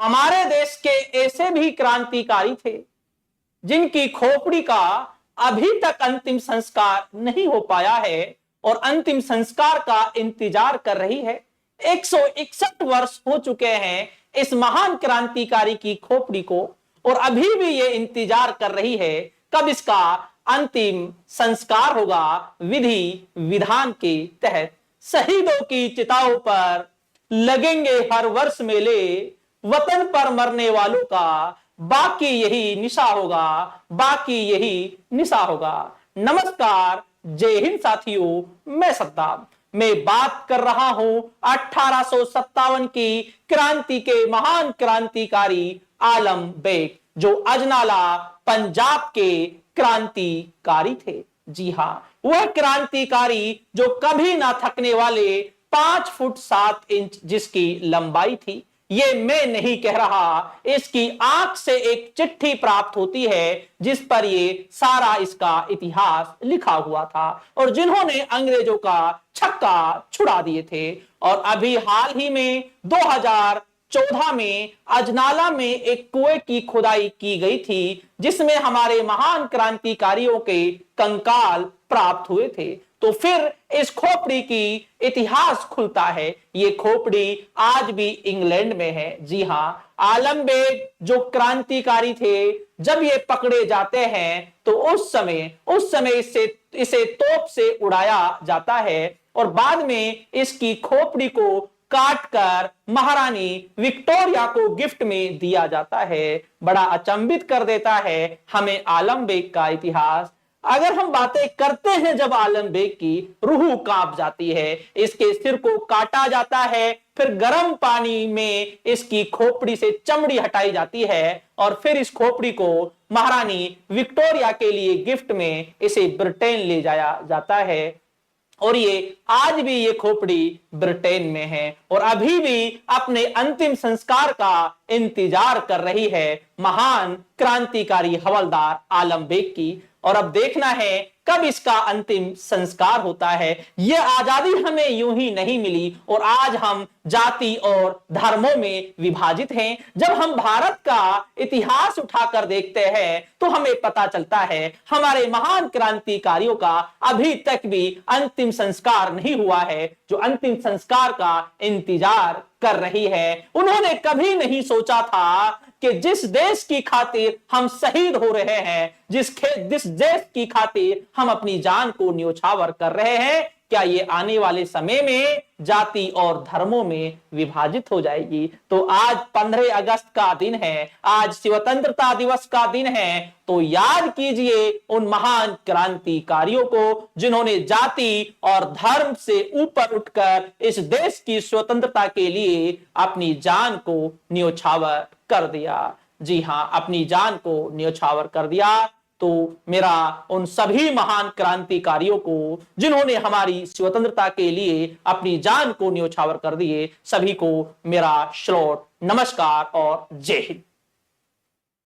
हमारे देश के ऐसे भी क्रांतिकारी थे जिनकी खोपड़ी का अभी तक अंतिम संस्कार नहीं हो पाया है और अंतिम संस्कार का इंतजार कर रही है। 161 वर्ष हो चुके हैं इस महान क्रांतिकारी की खोपड़ी को और अभी भी ये इंतजार कर रही है कब इसका अंतिम संस्कार होगा विधि विधान के तहत। शहीदों की चिताओं पर लगेंगे हर वर्ष मेले, वतन पर मरने वालों का बाकी यही निशा होगा, बाकी यही निशा होगा। नमस्कार, जय हिंद साथियों, मैं सद्दाम। मैं बात कर रहा हूं 1857 की क्रांति के महान क्रांतिकारी आलम बेग, जो अजनाला पंजाब के क्रांतिकारी थे। जी हां, वह क्रांतिकारी जो कभी ना थकने वाले 5 फुट 7 इंच जिसकी लंबाई थी। ये मैं नहीं कह रहा, इसकी आंख से एक चिट्ठी प्राप्त होती है जिस पर ये सारा इसका इतिहास लिखा हुआ था और जिन्होंने अंग्रेजों का छक्का छुड़ा दिए थे। और अभी हाल ही में 2014 में अजनाला में एक कुएं की खुदाई की गई थी जिसमें हमारे महान क्रांतिकारियों के कंकाल प्राप्त हुए थे। तो फिर इस खोपड़ी की इतिहास खुलता है। ये खोपड़ी आज भी इंग्लैंड में है। जी हां, आलम बेग जो क्रांतिकारी थे, जब ये पकड़े जाते हैं तो उस समय इसे तोप से उड़ाया जाता है और बाद में इसकी खोपड़ी को काटकर महारानी विक्टोरिया को गिफ्ट में दिया जाता है। बड़ा अचंभित कर देता है हमें आलम बेग का इतिहास। अगर हम बातें करते हैं जब आलम बेग की, रूह कांप जाती है। इसके सिर को काटा जाता है, फिर गर्म पानी में इसकी खोपड़ी से चमड़ी हटाई जाती है और फिर इस खोपड़ी को महारानी विक्टोरिया के लिए गिफ्ट में इसे ब्रिटेन ले जाया जाता है और ये आज भी ये खोपड़ी ब्रिटेन में है और अभी भी अपने अंतिम संस्कार का इंतजार कर रही है महान क्रांतिकारी हवलदार आलम बेग की। और अब देखना है कब इसका अंतिम संस्कार होता है। यह आजादी हमें यूं ही नहीं मिली और आज हम जाति और धर्मों में विभाजित हैं। जब हम भारत का इतिहास उठाकर देखते हैं तो हमें पता चलता है हमारे महान क्रांतिकारियों का अभी तक भी अंतिम संस्कार नहीं हुआ है, जो अंतिम संस्कार का इंतजार कर रही है। उन्होंने कभी नहीं सोचा था कि जिस देश की खातिर हम शहीद हो रहे हैं, जिस देश की खातिर हम अपनी जान को न्योछावर कर रहे हैं, क्या ये आने वाले समय में जाति और धर्मों में विभाजित हो जाएगी। तो आज 15 अगस्त का दिन है, आज स्वतंत्रता दिवस का दिन है। तो याद कीजिए उन महान क्रांतिकारियों को जिन्होंने जाति और धर्म से ऊपर उठकर इस देश की स्वतंत्रता के लिए अपनी जान को न्योछावर कर दिया। जी हां, अपनी जान को न्योछावर कर दिया। तो मेरा उन सभी महान क्रांतिकारियों को जिन्होंने हमारी स्वतंत्रता के लिए अपनी जान को न्योछावर कर दिए, सभी को मेरा श्लोट नमस्कार और जय हिंद।